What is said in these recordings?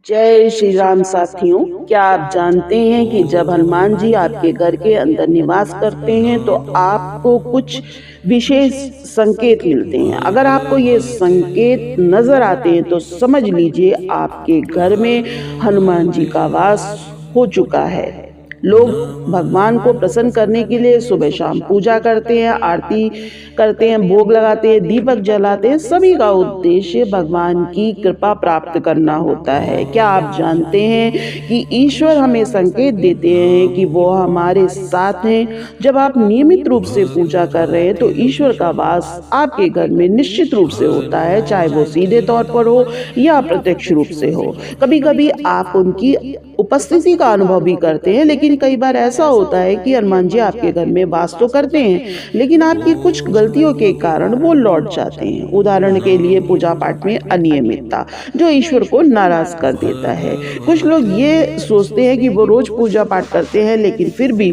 जय श्री राम साथियों। क्या आप जानते हैं कि जब हनुमान जी आपके घर के अंदर निवास करते हैं तो आपको कुछ विशेष संकेत मिलते हैं। अगर आपको ये संकेत नजर आते हैं तो समझ लीजिए आपके घर में हनुमान जी का वास हो चुका है। लोग भगवान को प्रसन्न करने के लिए सुबह शाम पूजा करते हैं, आरती करते हैं, भोग लगाते हैं, दीपक जलाते हैं। सभी का उद्देश्य भगवान की कृपा प्राप्त करना होता है। क्या आप जानते हैं कि ईश्वर हमें संकेत देते हैं कि वो हमारे साथ हैं? जब आप नियमित रूप से पूजा कर रहे हैं तो ईश्वर का वास आपके घर में निश्चित रूप से होता है, चाहे वो सीधे तौर पर हो या प्रत्यक्ष रूप से हो। कभी कभी आप उनकी उपस्थिति का अनुभव भी करते हैं, लेकिन कई बार ऐसा होता है कि हनुमान जी आपके घर में वास तो करते हैं, लेकिन आपकी कुछ गलतियों के कारण वो लौट जाते हैं। उदाहरण के लिए पूजा पाठ में अनियमितता, जो ईश्वर को नाराज कर देता है। कुछ लोग ये सोचते हैं कि वो रोज पूजा पाठ करते हैं, लेकिन फिर भी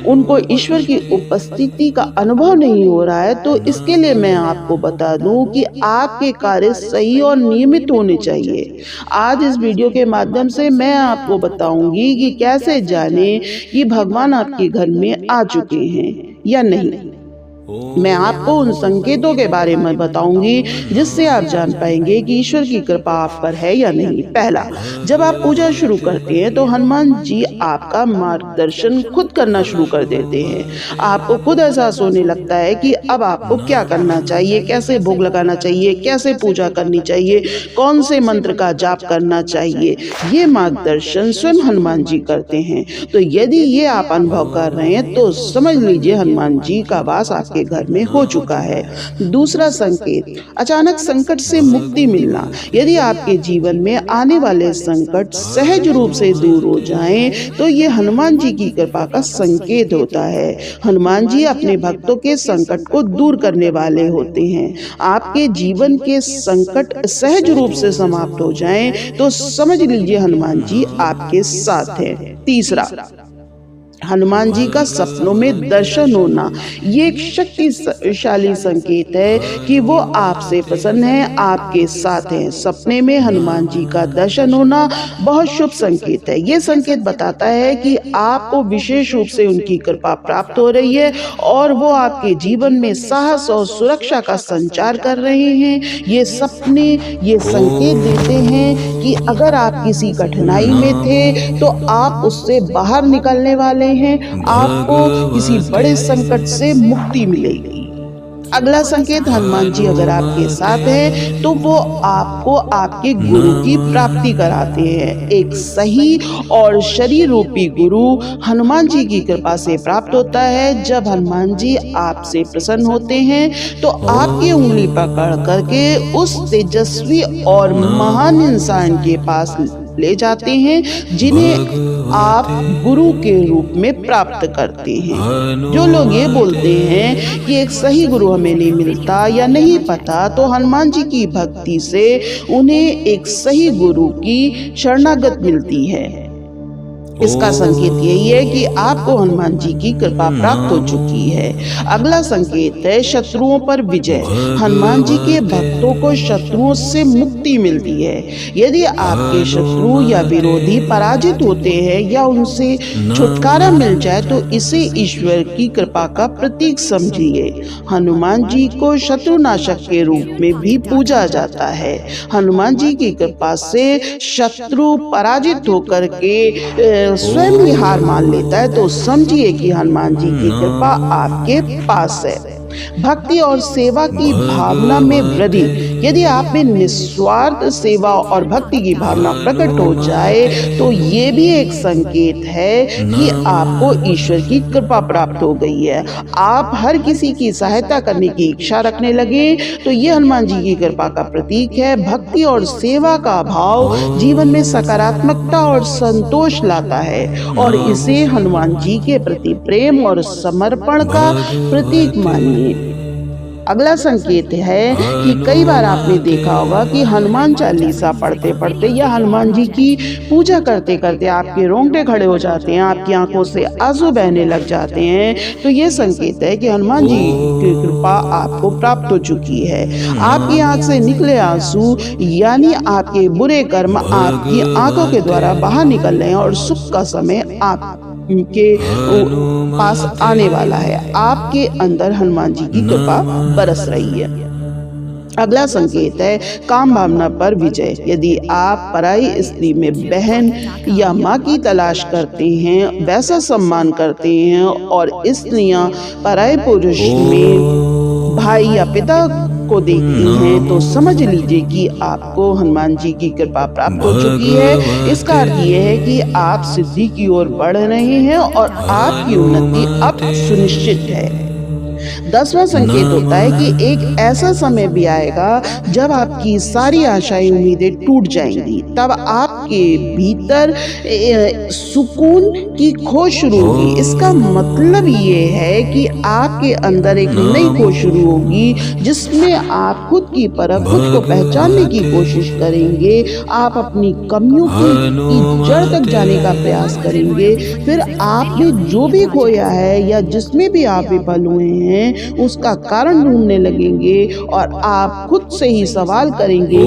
उनको ईश्वर की उपस्थिति का अनुभव नहीं हो रहा है। तो इसके लिए मैं आपको बता दूं कि आपके कार्य सही और नियमित होने चाहिए। आज इस वीडियो के माध्यम से मैं आपको बताऊंगी कि कैसे जाने कि भगवान आपके घर में आ चुके हैं या नहीं। मैं आपको उन संकेतों के बारे में बताऊंगी जिससे आप जान पाएंगे कि ईश्वर की कृपा आप पर है या नहीं। पहला, जब आप पूजा शुरू करते हैं तो हनुमान जी आपका मार्गदर्शन खुद करना शुरू कर देते हैं। आपको खुद एहसास होने लगता है कि अब आपको क्या करना चाहिए, कैसे भोग लगाना चाहिए, कैसे पूजा करनी चाहिए, कौन से मंत्र का जाप करना चाहिए। ये मार्गदर्शन स्वयं हनुमान जी करते हैं। तो यदि ये आप अनुभव कर रहे हैं तो समझ लीजिए हनुमान जी का वास के घर में हो चुका है। दूसरा संकेत, अचानक संकट से मुक्ति मिलना। यदि आपके जीवन में आने वाले संकट सहज रूप से दूर हो जाएं, तो ये हनुमान जी की कृपा का संकेत होता है। हनुमान जी अपने भक्तों के संकट को दूर करने वाले होते हैं। आपके जीवन के संकट सहज रूप से समाप्त हो जाएं, तो समझ लीजिए हनुमान जी आपके साथ हैं। तीसरा, हनुमान जी का सपनों में दर्शन होना। ये एक शक्तिशाली संकेत है कि वो आपसे प्रसन्न है, आपके साथ हैं। सपने में हनुमान जी का दर्शन होना बहुत शुभ संकेत है। ये संकेत बताता है कि आपको विशेष रूप से उनकी कृपा प्राप्त हो रही है और वो आपके जीवन में साहस और सुरक्षा का संचार कर रहे हैं। ये सपने ये संकेत देते हैं कि अगर आप किसी कठिनाई में थे तो आप उससे बाहर निकलने वाले हैं, आपको किसी बड़े संकट से मुक्ति मिलेगी। अगला संकेत, हनुमान जी अगर आपके साथ हैं तो वो आपको आपके गुरु की प्राप्ति कराते हैं। एक सही और शरीर रूपी गुरु हनुमान जी की कृपा से प्राप्त होता है। जब हनुमान जी आपसे प्रसन्न होते हैं तो आपकी उंगली पकड़ करके उस तेजस्वी और महान इंसान के पास ले जाते हैं जिन्हें आप गुरु के रूप में प्राप्त करते हैं। जो लोग ये बोलते हैं कि एक सही गुरु हमें नहीं मिलता या नहीं पता, तो हनुमान जी की भक्ति से उन्हें एक सही गुरु की शरणागत मिलती है। इसका संकेत यही है कि आपको हनुमान जी की कृपा प्राप्त हो चुकी है। अगला संकेत है शत्रुओं पर विजय। हनुमान जी के भक्तों को शत्रुओं से मुक्ति मिलती है। यदि आपके शत्रु या विरोधी पराजित होते हैं या उनसे छुटकारा मिल जाए तो इसे ईश्वर की कृपा का प्रतीक समझिए। हनुमान जी को शत्रुनाशक के रूप में भी पूजा जाता है। हनुमान जी की कृपा से शत्रु पराजित होकर के स्वयं ही हार मान लेता है। तो समझिए कि हनुमान जी की कृपा आपके पास है। भक्ति और सेवा की भावना में वृद्धि। यदि आप में निस्वार्थ सेवा और भक्ति की भावना प्रकट हो जाए तो ये भी एक संकेत है कि आपको ईश्वर की कृपा प्राप्त हो गई है। आप हर किसी की सहायता करने की इच्छा रखने लगे तो ये हनुमान जी की कृपा का प्रतीक है। भक्ति और सेवा का भाव जीवन में सकारात्मकता और संतोष लाता है और इसे हनुमान जी के प्रति प्रेम और समर्पण का प्रतीक मानिए। अगला संकेत है कि कई बार आपने देखा होगा कि हनुमान चालीसा पढ़ते पढ़ते या हनुमान जी की पूजा करते करते आपके रोंगटे खड़े हो जाते हैं, आपकी आंखों से आंसू बहने लग जाते हैं, तो ये संकेत है कि हनुमान जी की कृपा आपको प्राप्त हो चुकी है। आपकी आंख से निकले आंसू यानी आपके बुरे कर्म आपकी आंखों के द्वारा बाहर निकल रहे हैं और सुख का समय आप के पास आने वाला है। आपके अंदर हनुमान जी की कृपा बरस रही है। अगला संकेत है काम भावना पर विजय। यदि आप पराई स्त्री में बहन या माँ की तलाश करते हैं, वैसा सम्मान करते हैं और स्त्रियां पराये पुरुष में भाई या पिता को देखती हैं, तो समझ लीजिए कि आपको हनुमान जी की कृपा प्राप्त हो चुकी है। इसका अर्थ ये है कि आप सिद्धि की ओर बढ़ रहे हैं और आपकी उन्नति अब सुनिश्चित है। 10वां संकेत होता है कि एक ऐसा समय भी आएगा जब आपकी सारी आशाएं उम्मीदें टूट जाएंगी। तब आपके भीतर सुकून की खोज शुरू होगी। इसका मतलब ये है कि आपके अंदर एक नई खोज शुरू होगी जिसमें आप खुद की परख, खुद को पहचानने की कोशिश करेंगे। आप अपनी कमियों की जड़ तक जाने का प्रयास करेंगे। फिर आपने जो भी खोया है या जिसमें भी आप विफल हुए हैं उसका कारण ढूंढने लगेंगे और आप खुद से ही सवाल करेंगे।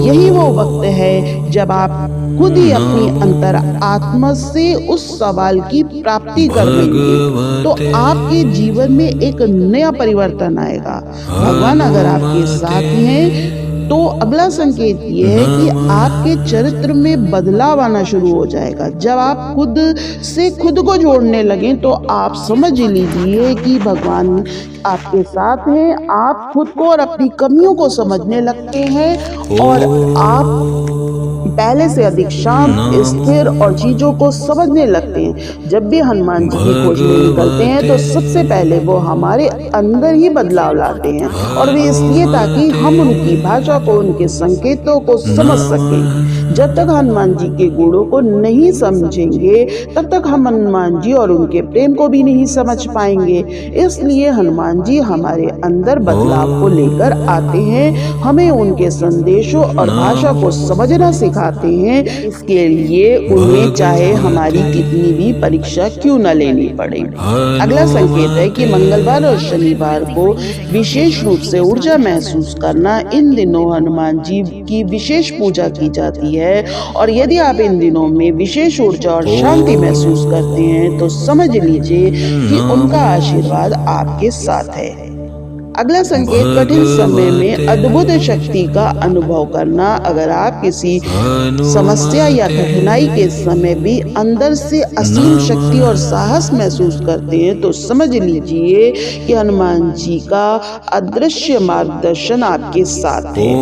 यही वो वक्त है जब आप खुद ही अपनी अंतर आत्मा से उस सवाल की प्राप्ति कर लेंगे, तो आपके जीवन में एक नया परिवर्तन आएगा। भगवान अगर आपके साथ हैं तो अगला संकेत ये है कि आपके चरित्र में बदलाव आना शुरू हो जाएगा। जब आप खुद से खुद को जोड़ने लगें तो आप समझ लीजिए कि भगवान आपके साथ हैं। आप खुद को और अपनी कमियों को समझने लगते हैं और आप पहले से अधिक शांत, स्थिर और चीजों को समझने लगते हैं। जब भी हनुमान जी की खोज में निकलते हैं तो सबसे पहले वो हमारे अंदर ही बदलाव लाते हैं और वे इसलिए ताकि हम उनकी भाषा को, उनके संकेतों को समझ सकें। जब तक हनुमान जी के गुणों को नहीं समझेंगे तब तक हम हनुमान जी और उनके प्रेम को भी नहीं समझ पाएंगे। इसलिए हनुमान जी हमारे अंदर बदलाव को लेकर आते हैं, हमें उनके संदेशों और भाषा को समझना सिखाते हैं। इसके लिए उन्हें चाहे हमारी कितनी भी परीक्षा क्यों न लेनी पड़े। अगला संकेत है कि मंगलवार और शनिवार को विशेष रूप से ऊर्जा महसूस करना। इन दिनों हनुमान जी की विशेष पूजा की जाती है और यदि आप इन दिनों में विशेष ऊर्जा और शांति महसूस करते हैं तो समझ लीजिए कि उनका आशीर्वाद आपके साथ है। अगला संकेत कठिन समय में अद्भुत शक्ति का अनुभव करना। अगर आप किसी समस्या या कठिनाई के समय भी अंदर से असीम शक्ति और साहस महसूस करते हैं तो समझ लीजिए कि हनुमान जी का अदृश्य मार्गदर्शन आपके साथ है।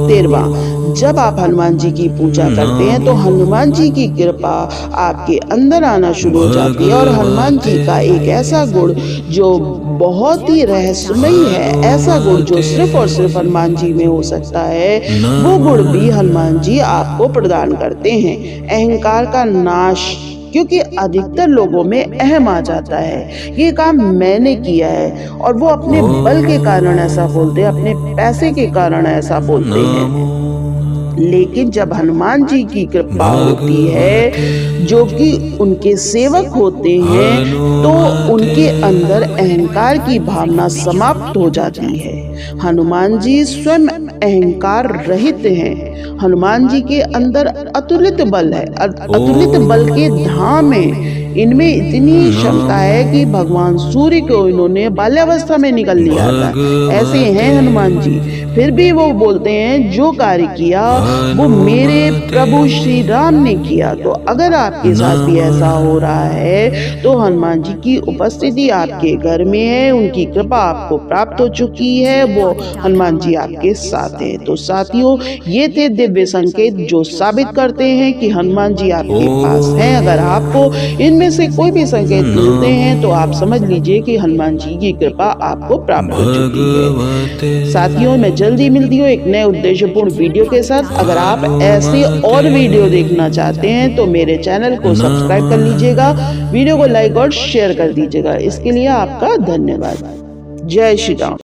13वां, जब आप हनुमान जी की पूजा करते हैं तो हनुमान जी की कृपा आपके अंदर आना शुरू हो जाती है और हनुमान जी का एक ऐसा गुण जो बहुत ही रहस्यमयी है, ऐसा गुण जो सिर्फ और सिर्फ हनुमान जी में हो सकता है, वो गुण भी हनुमान जी आपको प्रदान करते हैं। अहंकार का नाश, क्योंकि अधिकतर लोगों में अहम आ जाता है, ये काम मैंने किया है, और वो अपने बल के कारण ऐसा बोलते हैं, अपने पैसे के कारण ऐसा बोलते हैं। लेकिन जब हनुमान जी की कृपा होती है, जो कि उनके सेवक होते हैं, तो उनके अंदर अहंकार की भावना समाप्त हो जाती है। हनुमान जी स्वयं अहंकार रहित हैं। हनुमान जी के अंदर अतुलित बल है, अतुलित बल के धाम है। इनमें इतनी क्षमता है कि भगवान सूर्य को इन्होंने बाल्यावस्था में निकल लिया था। ऐसे हैं हनुमान जी। फिर भी वो बोलते हैं जो कार्य किया वो मेरे प्रभु श्री राम ने किया। तो अगर आपके साथ भी ऐसा हो रहा है तो हनुमान जी की उपस्थिति आपके घर में है, उनकी कृपा आपको प्राप्त हो चुकी है, वो हनुमान जी आपके साथ हैं। तो साथियों, ये थे दिव्य संकेत जो साबित करते हैं कि हनुमान जी आपके पास हैं। अगर आपको इनमें से कोई भी संकेत मिलते हैं तो आप समझ लीजिए कि हनुमान जी की कृपा आपको प्राप्त हो चुकी है। साथियों, मैं जल्दी मिलती हूँ एक नए उद्देश्यपूर्ण वीडियो के साथ। अगर आप ऐसे और वीडियो देखना चाहते हैं तो मेरे चैनल को सब्सक्राइब कर लीजिएगा, वीडियो को लाइक और शेयर कर दीजिएगा। इसके लिए आपका धन्यवाद। जय श्री राम।